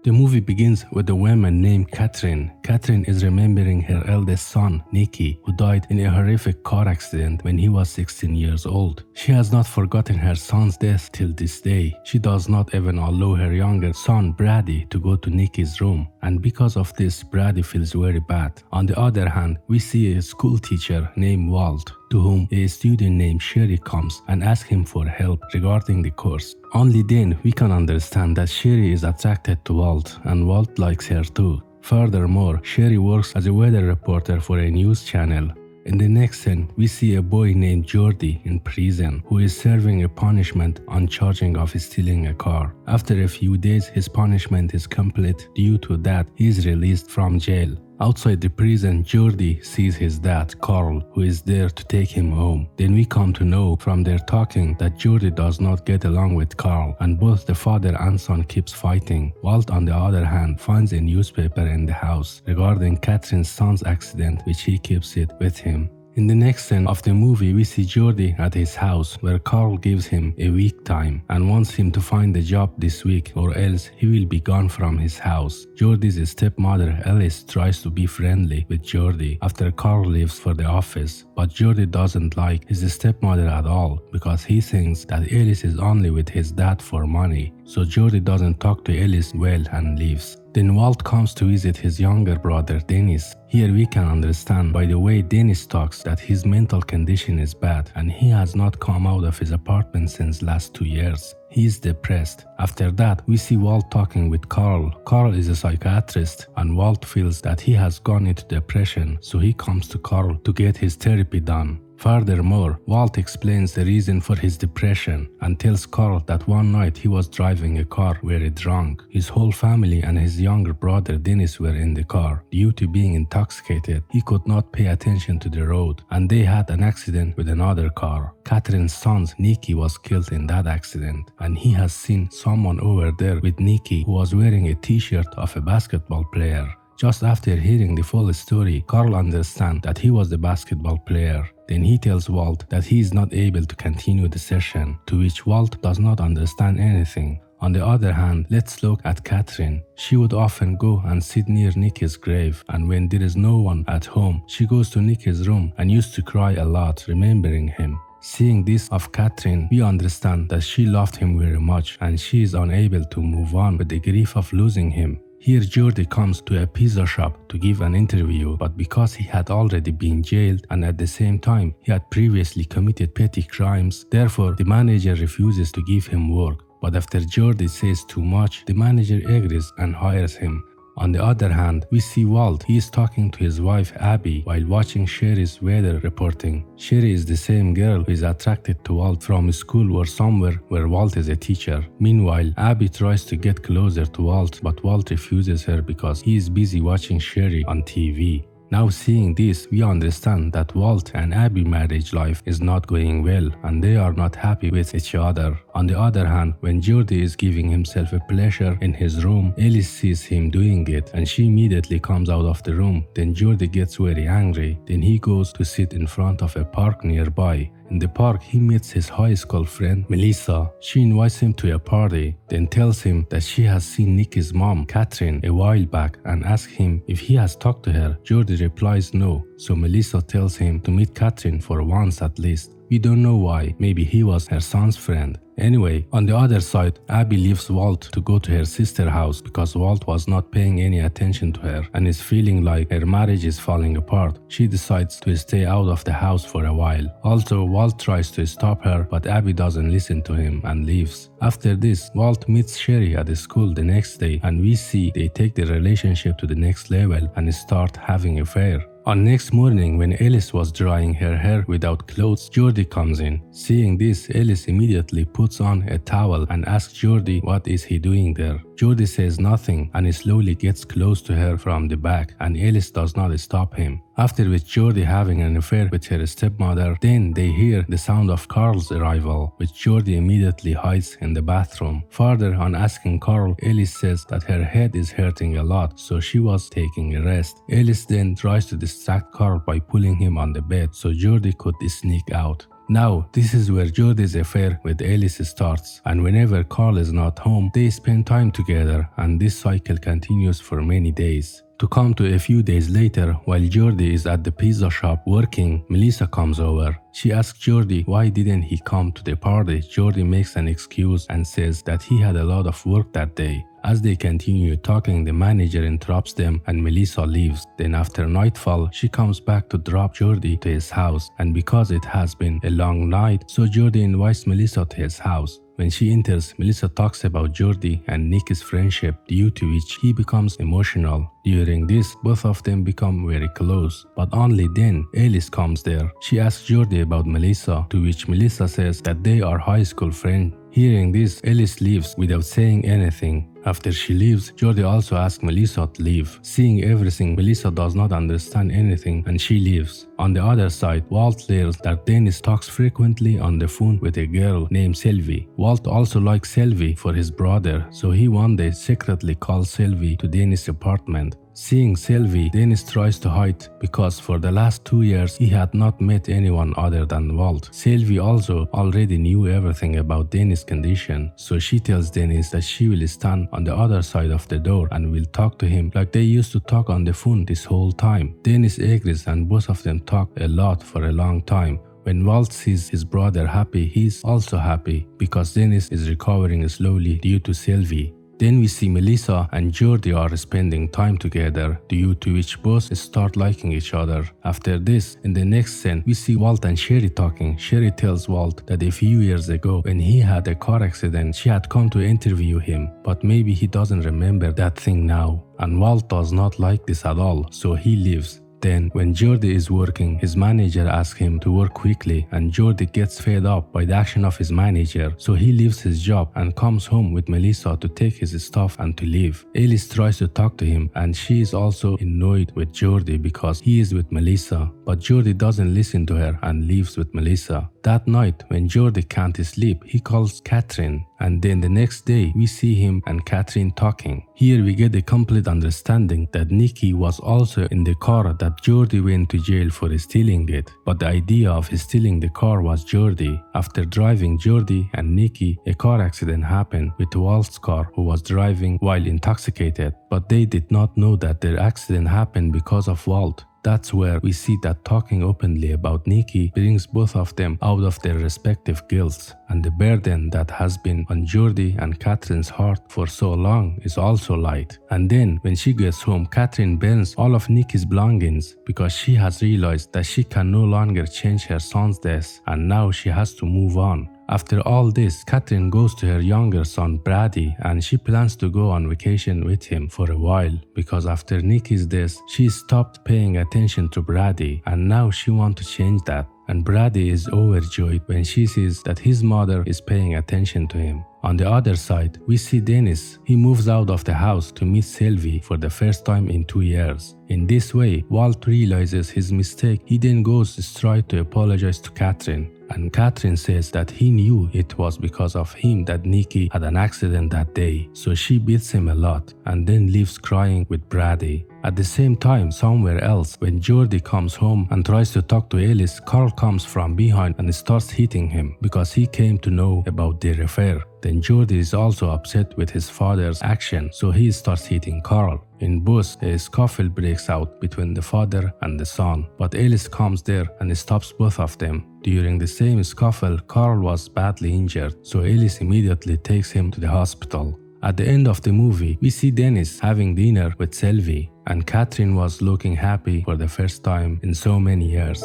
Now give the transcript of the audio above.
The movie begins with a woman named Catherine. Catherine is remembering her eldest son, Nikki, who died in a horrific car accident when he was 16 years old. She has not forgotten her son's death till this day. She does not even allow her younger son, Brady, to go to Nikki's room, and because of this, Brady feels very bad. On the other hand, we see a school teacher named Walt, to whom a student named Sherry comes and asks him for help regarding the course. Only then we can understand that Sherry is attracted to Walt and Walt likes her too. Furthermore, Sherry works as a weather reporter for a news channel. In the next scene, we see a boy named Jordy in prison who is serving a punishment on charging of stealing a car. After a few days, his punishment is complete. Due to that, he is released from jail. Outside the prison, Jordy sees his dad, Carl, who is there to take him home. Then we come to know from their talking that Jordy does not get along with Carl, and both the father and son keeps fighting. Walt, on the other hand, finds a newspaper in the house regarding Catherine's son's accident, which he keeps it with him. In the next scene of the movie, we see Jordy at his house where Carl gives him a week time and wants him to find a job this week or else he will be gone from his house. Jordy's stepmother Alice tries to be friendly with Jordy after Carl leaves for the office, but Jordy doesn't like his stepmother at all because he thinks that Alice is only with his dad for money. So Jordy doesn't talk to Alice well and leaves. Then Walt comes to visit his younger brother Dennis. Here we can understand by the way Dennis talks that his mental condition is bad and he has not come out of his apartment since last 2 years. He is depressed. After that, we see Walt talking with Carl. Carl is a psychiatrist and Walt feels that he has gone into depression, so he comes to Carl to get his therapy done. Furthermore, Walt explains the reason for his depression and tells Carl that one night he was driving a car very drunk. His whole family and his younger brother Dennis were in the car. Due to being intoxicated, he could not pay attention to the road and they had an accident with another car. Catherine's son, Nikki, was killed in that accident and he has seen someone over there with Nikki who was wearing a t-shirt of a basketball player. Just after hearing the full story, Carl understands that he was the basketball player. Then he tells Walt that he is not able to continue the session, to which Walt does not understand anything. On the other hand, let's look at Catherine. She would often go and sit near Nikki's grave, and when there is no one at home, she goes to Nikki's room and used to cry a lot, remembering him. Seeing this of Catherine, we understand that she loved him very much and she is unable to move on with the grief of losing him. Here Jordy comes to a pizza shop to give an interview, but because he had already been jailed and at the same time he had previously committed petty crimes, therefore the manager refuses to give him work. But after Jordy says too much, the manager agrees and hires him. On the other hand, we see Walt. He is talking to his wife Abby while watching Sherry's weather reporting. Sherry is the same girl who is attracted to Walt from school or somewhere where Walt is a teacher. Meanwhile, Abby tries to get closer to Walt, but Walt refuses her because he is busy watching Sherry on TV. Now seeing this, we understand that Walt and Abby's marriage life is not going well and they are not happy with each other. On the other hand, when Jordy is giving himself a pleasure in his room, Alice sees him doing it and she immediately comes out of the room. Then Jordy gets very angry. Then he goes to sit in front of a park nearby. In the park, he meets his high school friend, Melissa. She invites him to a party, then tells him that she has seen Nikki's mom, Catherine, a while back and asks him if he has talked to her. Jordy replies no, so Melissa tells him to meet Catherine for once at least. We don't know why, maybe he was her son's friend. Anyway, on the other side, Abby leaves Walt to go to her sister's house because Walt was not paying any attention to her and is feeling like her marriage is falling apart. She decides to stay out of the house for a while. Also, Walt tries to stop her, but Abby doesn't listen to him and leaves. After this, Walt meets Sherry at the school the next day and we see they take the relationship to the next level and start having an affair. On next morning, when Alice was drying her hair without clothes, Jordy comes in. Seeing this, Alice immediately puts on a towel and asks Jordy what is he doing there. Jordy says nothing and he slowly gets close to her from the back and Alice does not stop him. After with Jordy having an affair with her stepmother, then they hear the sound of Carl's arrival, which Jordy immediately hides in the bathroom. Further, on asking Carl, Alice says that her head is hurting a lot, so she was taking a rest. Alice then tries to distract Carl by pulling him on the bed so Jordy could sneak out. Now, this is where Jordy's affair with Alice starts, and whenever Carl is not home, they spend time together, and this cycle continues for many days. To come to a few days later, while Jordy is at the pizza shop working, Melissa comes over. She asks Jordy why didn't he come to the party. Jordy makes an excuse and says that he had a lot of work that day. As they continue talking, the manager interrupts them and Melissa leaves. Then after nightfall, she comes back to drop Jordy to his house, and because it has been a long night, so Jordy invites Melissa to his house. When she enters, Melissa talks about Jordy and Nikki's friendship, due to which he becomes emotional. During this, both of them become very close, but only then Alice comes there. She asks Jordy about Melissa, to which Melissa says that they are high school friends. Hearing this, Alice leaves without saying anything. After she leaves, Jordy also asks Melissa to leave. Seeing everything, Melissa does not understand anything and she leaves. On the other side, Walt learns that Dennis talks frequently on the phone with a girl named Sylvie. Walt also likes Sylvie for his brother, so he one day secretly calls Sylvie to Dennis' apartment. Seeing Sylvie, Dennis tries to hide because for the last 2 years he had not met anyone other than Walt. Sylvie also already knew everything about Dennis' condition, so she tells Dennis that she will stand on the other side of the door and will talk to him like they used to talk on the phone this whole time. Dennis agrees and both of them talk a lot for a long time. When Walt sees his brother happy, he's also happy because Dennis is recovering slowly due to Sylvie. Then we see Melissa and Jordy are spending time together, due to which both start liking each other. After this, in the next scene, we see Walt and Sherry talking. Sherry tells Walt that a few years ago, when he had a car accident, she had come to interview him, but maybe he doesn't remember that thing now. And Walt does not like this at all, so he leaves. Then, when Jordy is working, his manager asks him to work quickly, and Jordy gets fed up by the action of his manager, so he leaves his job and comes home with Melissa to take his stuff and to leave. Alice tries to talk to him, and she is also annoyed with Jordy because he is with Melissa, but Jordy doesn't listen to her and leaves with Melissa. That night, when Jordy can't sleep, he calls Catherine, and then the next day we see him and Catherine talking. Here we get a complete understanding that Nikki was also in the car that Jordy went to jail for stealing it, but the idea of stealing the car was Jordy. After driving Jordy and Nikki, a car accident happened with Walt's car, who was driving while intoxicated, but they did not know that their accident happened because of Walt. That's where we see that talking openly about Nikki brings both of them out of their respective guilts, and the burden that has been on Jordy and Catherine's heart for so long is also light. And then, when she gets home, Catherine burns all of Nikki's belongings because she has realized that she can no longer change her son's death, and now she has to move on. After all this, Catherine goes to her younger son Brady, and she plans to go on vacation with him for a while because after Nikki's death, she stopped paying attention to Brady, and now she wants to change that. And Brady is overjoyed when she sees that his mother is paying attention to him. On the other side, we see Dennis. He moves out of the house to meet Sylvie for the first time in 2 years. In this way, Walt realizes his mistake. He then goes straight to apologize to Catherine. And Catherine says that he knew it was because of him that Nikki had an accident that day, so she beats him a lot and then leaves crying with Brady. At the same time, somewhere else, when Jordy comes home and tries to talk to Alice, Carl comes from behind and starts hitting him because he came to know about their affair. Then Jordy is also upset with his father's action, so he starts hitting Carl. In both, a scuffle breaks out between the father and the son, but Alice comes there and stops both of them. During the same scuffle, Carl was badly injured, so Alice immediately takes him to the hospital. At the end of the movie, we see Dennis having dinner with Sylvie, and Catherine was looking happy for the first time in so many years.